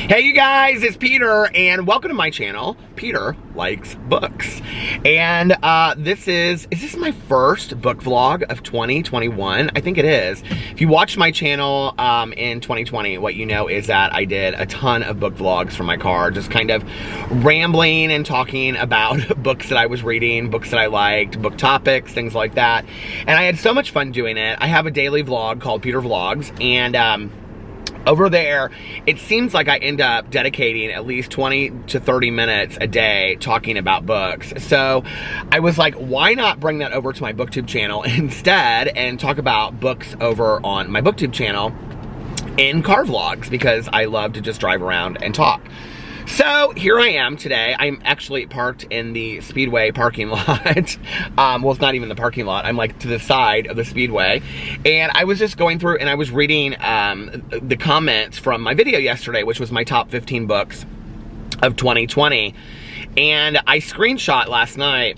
Hey you guys, it's Peter, and welcome to my channel, Peter Likes Books. And this is this my first book vlog of 2021? I think it is. If you watched my channel in 2020, what you know is that I did a ton of book vlogs from my car, just kind of rambling and talking about books that I was reading, books that I liked, book topics, things like that. And I had so much fun doing it. I have a daily vlog called Peter Vlogs, and over there, it seems like I end up dedicating at least 20 to 30 minutes a day talking about books. So I was like, why not bring that over to my BookTube channel instead and talk about books over on my BookTube channel in car vlogs, because I love to just drive around and talk. So here I am today. I'm actually parked in the Speedway parking lot. Well, it's not even the parking lot. I'm like to the side of the Speedway. And I was just going through and I was reading the comments from my video yesterday, which was my top 15 books of 2020. And I screenshot last night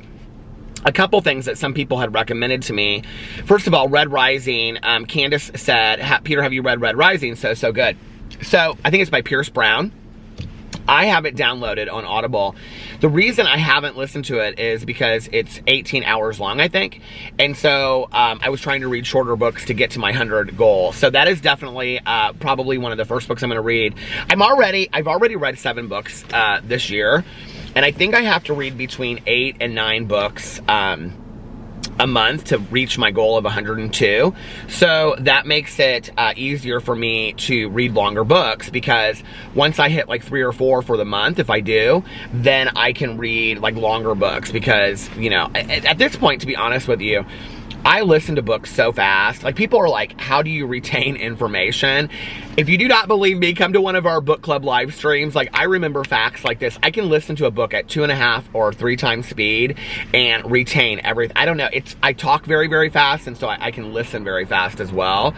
a couple things that some people had recommended to me. First of all, Red Rising. Candace said, Peter, have you read Red Rising? So good. So I think it's by Pierce Brown. I have it downloaded on Audible. The reason I haven't listened to it is because it's 18 hours long, I think. And so I was trying to read shorter books to get to my 100 goal. So that is definitely probably one of the first books I'm going to read. I've already read 7 books this year. And I think I have to read between 8 and 9 books a month to reach my goal of 102. So that makes it easier for me to read longer books, because once I hit like 3 or 4 for the month, if I do, then I can read like longer books, because, you know, at this point, to be honest with you, I listen to books so fast. Like, people are like, how do you retain information? If you do not believe me, come to one of our book club live streams. Like, I remember facts like this. I can listen to a book at 2.5 or 3 times speed and retain everything. I don't know. I talk very, very fast, and so I can listen very fast as well.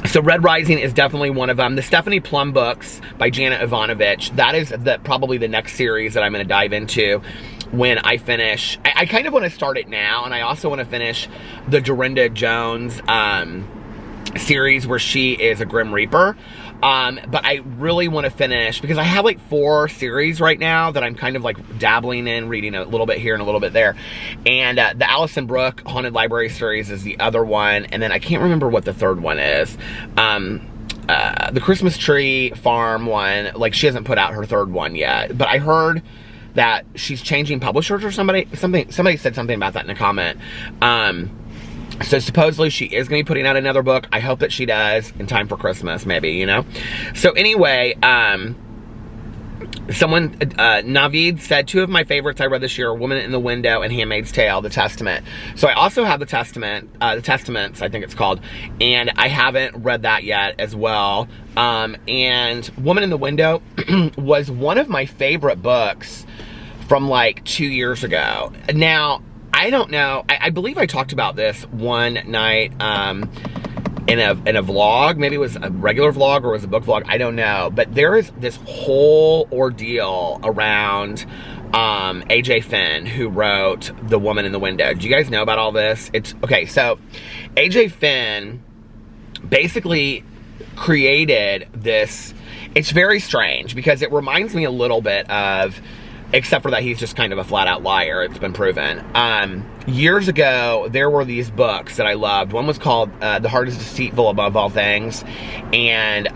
So Red Rising is definitely one of them. The Stephanie Plum books by Janet Ivanovich, that is probably the next series that I'm going to dive into when I finish. I kind of want to start it now, and I also want to finish the Dorinda Jones series where she is a Grim Reaper. But I really want to finish, because I have like 4 series right now that I'm kind of like dabbling in, reading a little bit here and a little bit there. And the Alison Brooke Haunted Library series is the other one, and then I can't remember what the third one is. The Christmas Tree Farm one, like, she hasn't put out her third one yet, but I heard that she's changing publishers or somebody said something about that in a comment. So supposedly she is going to be putting out another book. I hope that she does in time for Christmas, maybe, you know? So anyway, Navid said, 2 of my favorites I read this year are Woman in the Window and Handmaid's Tale, The Testament. So I also have The Testaments, I think it's called, and I haven't read that yet as well. And Woman in the Window was one of my favorite books from like 2 years ago. Now, I don't know, I believe I talked about this one night in a vlog. Maybe it was a regular vlog or it was a book vlog, I don't know. But there is this whole ordeal around AJ Finn, who wrote The Woman in the Window. Do you guys know about all this? Okay, so AJ Finn basically created this. It's very strange, because it reminds me a little bit of, except for that he's just kind of a flat-out liar, it's been proven. Years ago, there were these books that I loved. One was called The Heart is Deceitful Above All Things, and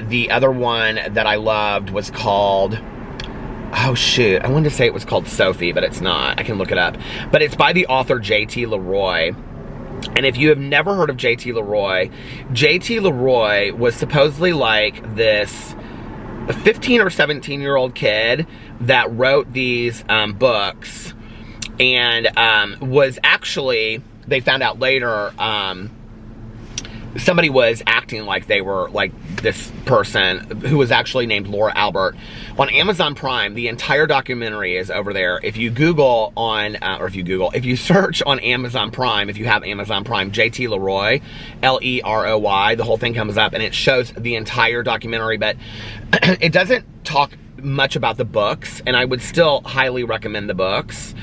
the other one that I loved was called, oh shoot, I wanted to say it was called Sophie, but it's not. I can look it up. But it's by the author J.T. Leroy. And if you have never heard of J.T. Leroy was supposedly like this 15 or 17-year-old kid that wrote these books, and was actually, they found out later, somebody was acting like they were like this person who was actually named Laura Albert. On Amazon Prime, the entire documentary is over there. If you Google on, if you search on Amazon Prime, if you have Amazon Prime, J.T. Leroy, Leroy, the whole thing comes up, and it shows the entire documentary, but it doesn't talk much about the books, and I would still highly recommend the books.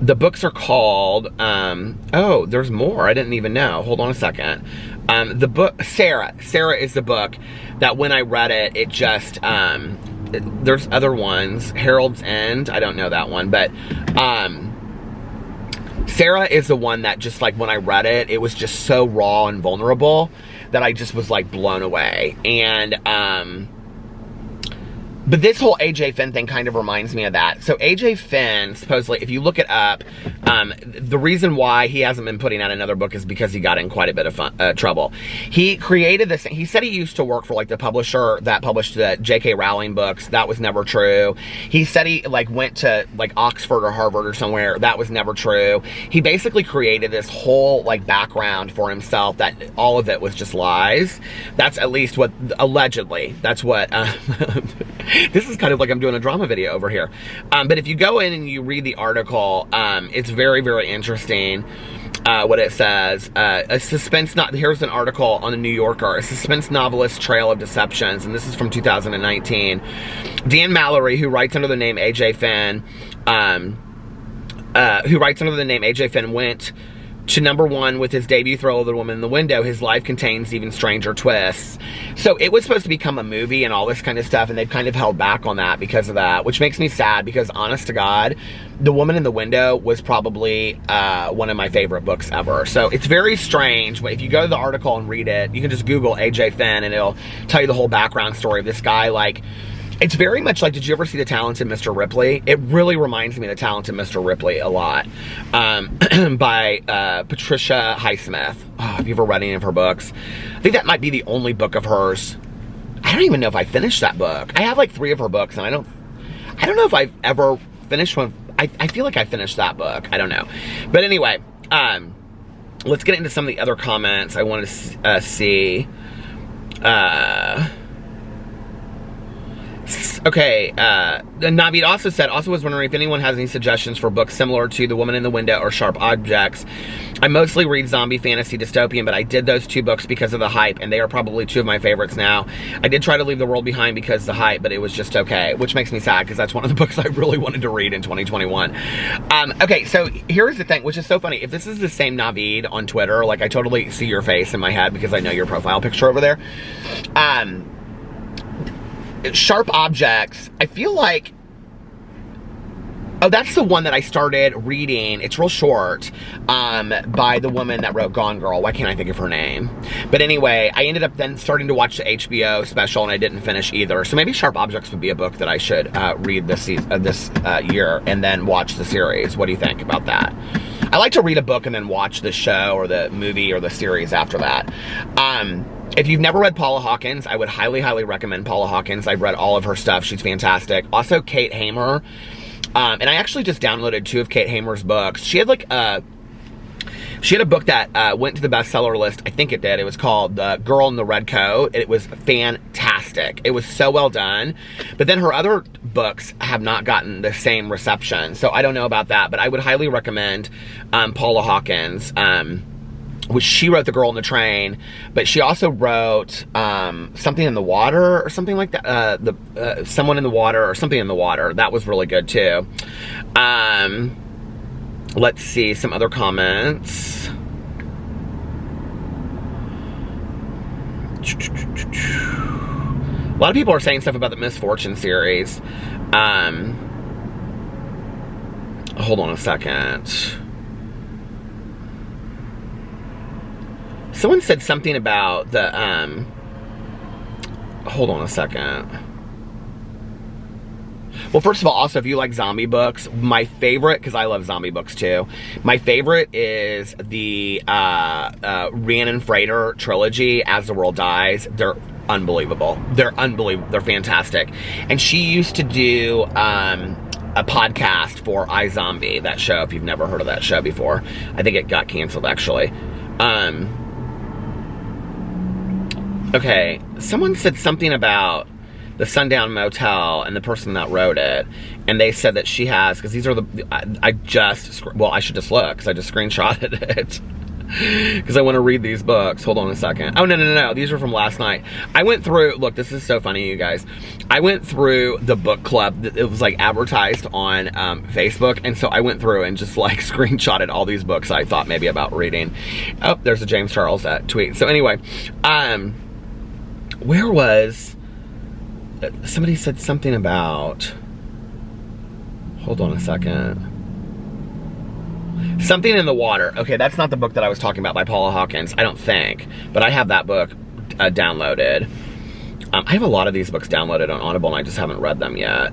The books are called, oh, there's more. I didn't even know. Hold on a second. The book, Sarah is the book that when I read it, it just, there's other ones, Harold's End, I don't know that one, but, Sarah is the one that just like when I read it, it was just so raw and vulnerable that I just was like blown away. And, but this whole AJ Finn thing kind of reminds me of that. So AJ Finn, supposedly, if you look it up, the reason why he hasn't been putting out another book is because he got in quite a bit of trouble. He created this, he said he used to work for like the publisher that published the J.K. Rowling books. That was never true. He said he like went to like Oxford or Harvard or somewhere. That was never true. He basically created this whole like background for himself that all of it was just lies. That's at least what, allegedly, that's what, this is kind of like I'm doing a drama video over here. But if you go in and you read the article, it's very, very interesting what it says. Here's an article on the New Yorker, a suspense novelist trail of deceptions, and this is from 2019. Dan Mallory, who writes under the name AJ Finn, went to #1 with his debut Thrill of the Woman in the Window. His life contains even stranger twists. So it was supposed to become a movie and all this kind of stuff, and they've kind of held back on that because of that, which makes me sad because, honest to God, The Woman in the Window was probably one of my favorite books ever. So it's very strange. If you go to the article and read it, you can just Google AJ Finn and it'll tell you the whole background story of this guy. Like, it's very much like, did you ever see The Talented Mr. Ripley? It really reminds me of The Talented Mr. Ripley a lot. By Patricia Highsmith. Oh, have you ever read any of her books? I think that might be the only book of hers. I don't even know if I finished that book. I have like 3 of her books, and I don't know if I've ever finished one. I feel like I finished that book. I don't know. But anyway, let's get into some of the other comments I want to see. Okay, Navid also said, also was wondering if anyone has any suggestions for books similar to The Woman in the Window or Sharp Objects. I mostly read zombie, fantasy, dystopian, but I did those 2 books because of the hype, and they are probably 2 of my favorites now. I did try to leave the world behind because of the hype, but it was just okay, which makes me sad because that's one of the books I really wanted to read in 2021. Okay, so here's the thing, which is so funny. If this is the same Navid on Twitter, like I totally see your face in my head because I know your profile picture over there. Sharp Objects, I feel like, oh, that's the one that I started reading. It's real short, by the woman that wrote Gone Girl. Why can't I think of her name? But anyway, I ended up then starting to watch the HBO special, and I didn't finish either. So maybe Sharp Objects would be a book that I should read this year and then watch the series. What do you think about that? I like to read a book and then watch the show or the movie or the series after that. If you've never read Paula Hawkins, I would highly, highly recommend Paula Hawkins. I've read all of her stuff. She's fantastic. Also, Kate Hamer. And I actually just downloaded 2 of Kate Hamer's books. She had like she had a book that went to the bestseller list. I think it did. It was called The Girl in the Red Coat. It was fantastic. It was so well done. But then her other books have not gotten the same reception. So I don't know about that. But I would highly recommend Paula Hawkins. Which she wrote The Girl on the Train, but she also wrote Something in the Water or something like that. Someone in the Water or Something in the Water. That was really good too. Let's see some other comments. A lot of people are saying stuff about the Misfortune series. Hold on a second. Someone said something about the, hold on a second. Well, first of all, also, if you like zombie books, my favorite, because I love zombie books too, my favorite is the Rhiannon Frater trilogy, As the World Dies. They're unbelievable. They're unbelievable. They're fantastic. And she used to do a podcast for iZombie, that show, if you've never heard of that show before. I think it got canceled, actually. Okay, someone said something about the Sundown Motel and the person that wrote it, and they said that she has, because these are the, I should just look, because I just screenshotted it. because I want to read these books. Hold on a second. Oh, no. These are from last night. I went through, look, this is so funny, you guys. I went through the book club. It was like advertised on Facebook. And so I went through and just like screenshotted all these books I thought maybe about reading. Oh, there's a James Charles tweet. So anyway, where was, somebody said something about, hold on a second. Something in the Water. Okay, that's not the book that I was talking about by Paula Hawkins, I don't think. But I have that book downloaded. I have a lot of these books downloaded on Audible and I just haven't read them yet.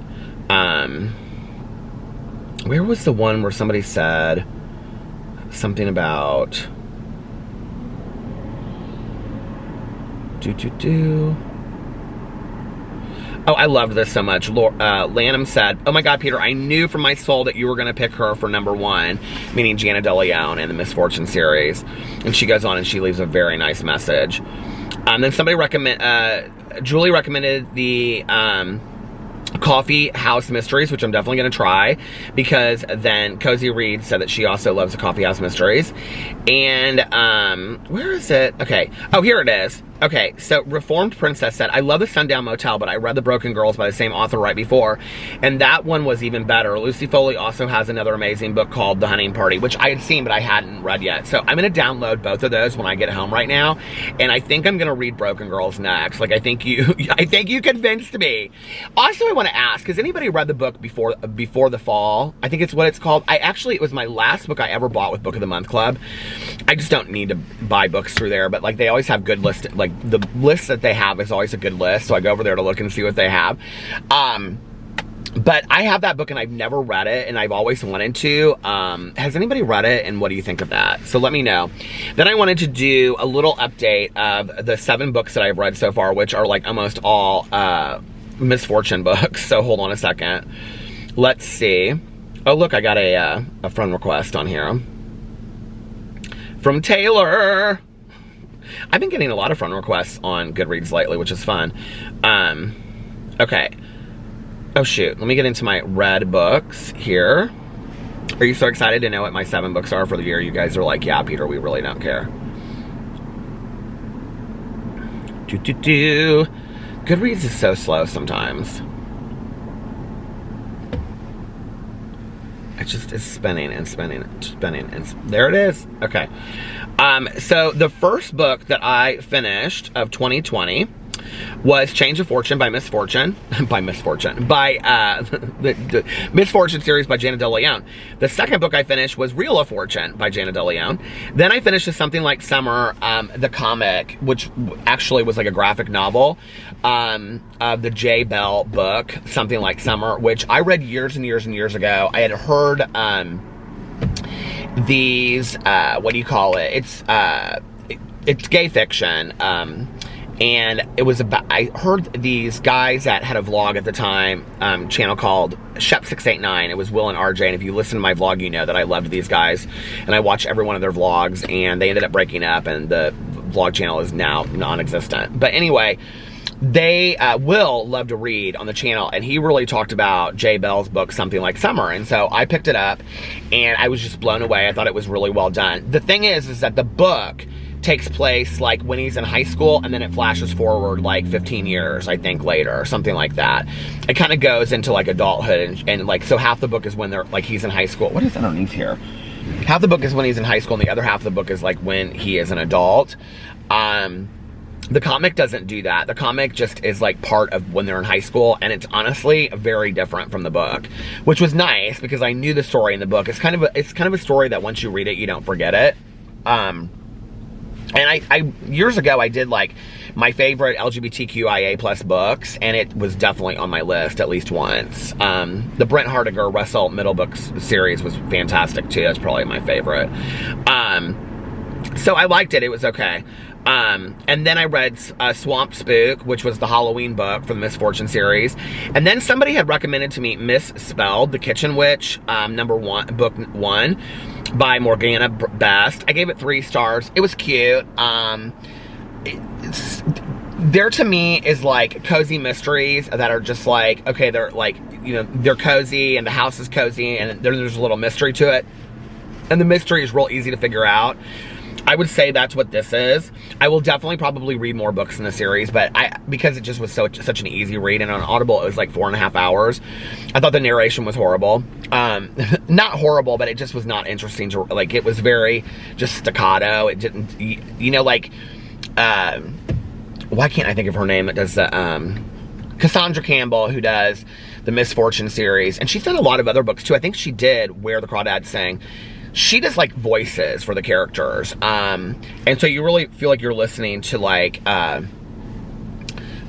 Where was the one where somebody said something about... Oh, I loved this so much. Lanham said, oh my God, Peter, I knew from my soul that you were going to pick her for #1, meaning Jana DeLeon in the Misfortune series. And she goes on and she leaves a very nice message. Then somebody Julie recommended the Coffee House Mysteries, which I'm definitely going to try, because then Cozy Reed said that she also loves the Coffee House Mysteries. And where is it? Okay. Oh, here it is. Okay, so Reformed Princess said, I love the Sundown Motel, but I read The Broken Girls by the same author right before, and that one was even better. Lucy Foley also has another amazing book called The Hunting Party, which I had seen, but I hadn't read yet. So I'm going to download both of those when I get home right now, and I think I'm going to read Broken Girls next. Like, I think you convinced me. Also, I want to ask, has anybody read the book before the Fall? I think it's what it's called. It was my last book I ever bought with Book of the Month Club. I just don't need to buy books through there, but like they always have good lists, like the list that they have is always a good list, so I go over there to look and see what they have. But I have that book and I've never read it and I've always wanted to. Has anybody read it and what do you think of that? So let me know. Then I wanted to do a little update of the 7 books that I've read so far, which are like almost all Misfortune books. So hold on a second. Let's see. Oh look, I got a friend request on here from Taylor. I've been getting a lot of friend requests on Goodreads lately, which is fun. Okay. Oh shoot, let me get into my read books here. Are you so excited to know what my 7 books are for the year? You guys are like, yeah, Peter, we really don't care. Goodreads is so slow sometimes. It just is spinning and spinning and spinning, and there it is. Okay. So the first book that I finished of 2020 was Change of Fortune by Misfortune. By the Misfortune series by Jana DeLeon. The second book I finished was Real of Fortune by Jana DeLeon. Then I finished Something Like Summer, the comic, which actually was like a graphic novel of the J. Bell book, Something Like Summer, which I read years and years and years ago. I had heard these, what do you call it? It's gay fiction. And it was about, I heard these guys that had a vlog at the time, channel called Shep689. It was Will and RJ, and if you listen to my vlog, you know that I loved these guys, and I watched every one of their vlogs, and they ended up breaking up, and the vlog channel is now non-existent. But anyway, they, Will loved to read on the channel, and he really talked about J. Bell's book, Something Like Summer, and so I picked it up, and I was just blown away. I thought it was really well done. The thing is that the book takes place like when he's in high school, and then it flashes forward like 15 years, I think, later, or something like that. It kind of goes into like adulthood, and like, so half the book is when they're like, he's in high school. What is underneath here? Half the book is when he's in high school, and the other half of the book is like when he is an adult. The comic doesn't do that. The comic just is like part of when they're in high school, and it's honestly very different from the book, which was nice because I knew the story in the book. It's kind of a story that once you read it, you don't forget it. And I years ago, I did like my favorite LGBTQIA plus books, and it was definitely on my list at least once. The Brent Hardiger Russell Middle Books series was fantastic too. That's probably my favorite. So I liked it. It was okay. And then I read Swamp Spook, which was the Halloween book for the Misfortune series. And then somebody had recommended to me Misspelled, The Kitchen Witch, book 1 by Morgana Best. I gave it 3 stars. It was cute. There to me is like cozy mysteries that are just like, okay, they're like, you know, they're cozy and the house is cozy and there's a little mystery to it. And the mystery is real easy to figure out. I would say that's what this is. I will definitely probably read more books in the series, but because it just was such an easy read, and on Audible it was like 4.5 hours. I thought the narration was horrible. Not horrible, but it just was not interesting to, like, it was very just staccato. It didn't, you know, like, why can't I think of her name? It does Cassandra Campbell, who does the Misfortune series, and she's done a lot of other books too. I think she did Where the Crawdads Sing. She does like voices for the characters, and so you really feel like you're listening to, like,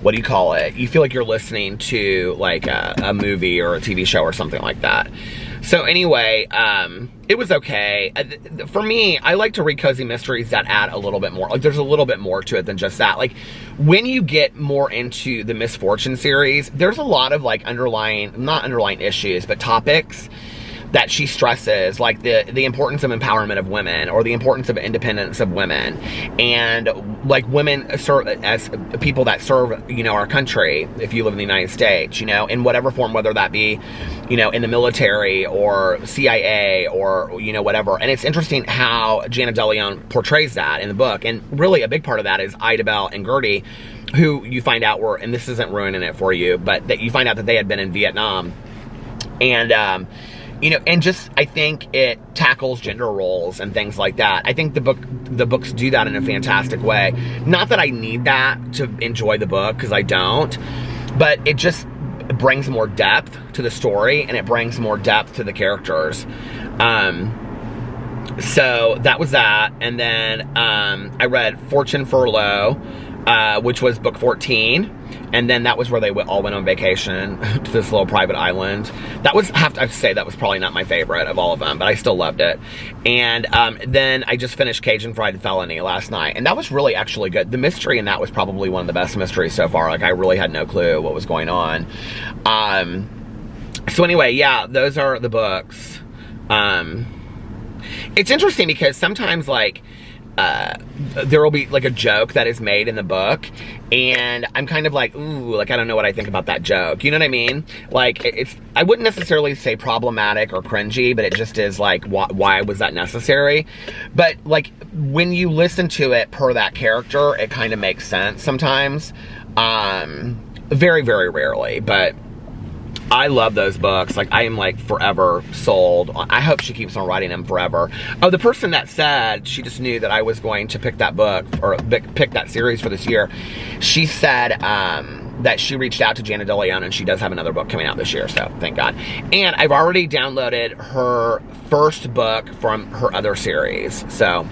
what do you call it? You feel like you're listening to like a movie or a TV show or something like that. So anyway, it was okay. For me, I like to read cozy mysteries that add a little bit more. Like, there's a little bit more to it than just that. Like, when you get more into the Misfortune series, there's a lot of, like, not underlying issues, but topics that she stresses, like the importance of empowerment of women, or the importance of independence of women, and like women serve as people that serve, you know, our country, if you live in the United States, you know, in whatever form, whether that be, you know, in the military or CIA or, you know, whatever. And it's interesting how Janet DeLeon portrays that in the book, and really a big part of that is Idabelle and Gertie, who you find out were, and this isn't ruining it for you, but that you find out that they had been in Vietnam. And you know, and just, I think it tackles gender roles and things like that. I think the books do that in a fantastic way. Not that I need that to enjoy the book, because I don't, but it just brings more depth to the story, and it brings more depth to the characters. So that was that. And then I read Fortune Furlough, which was book 14. And then that was where they all went on vacation to this little private island. That was, I have to say, that was probably not my favorite of all of them, but I still loved it. And then I just finished Cajun Fried Felony last night, and that was really actually good. The mystery in that was probably one of the best mysteries so far. Like, I really had no clue what was going on. So anyway, yeah, those are the books. It's interesting because sometimes, like, there will be like a joke that is made in the book, and I'm kind of like, ooh, like, I don't know what I think about that joke. You know what I mean? Like, I wouldn't necessarily say problematic or cringy, but it just is like, why was that necessary? But like, when you listen to it per that character, it kind of makes sense sometimes. Very, very rarely, but I love those books. Like, I am like forever sold. I hope she keeps on writing them forever. Oh, the person that said she just knew that I was going to pick that book, or pick that series for this year, she said that she reached out to Janet DeLeon, and she does have another book coming out this year, so thank God. And I've already downloaded her first book from her other series, so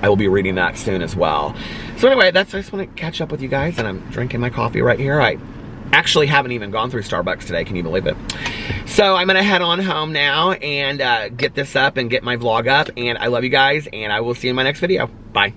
I will be reading that soon as well. So anyway, I just want to catch up with you guys, and I'm drinking my coffee right here. I actually haven't even gone through Starbucks today, can you believe it? So I'm gonna head on home now and get this up and get my vlog up, and I love you guys, and I will see you in my next video. Bye.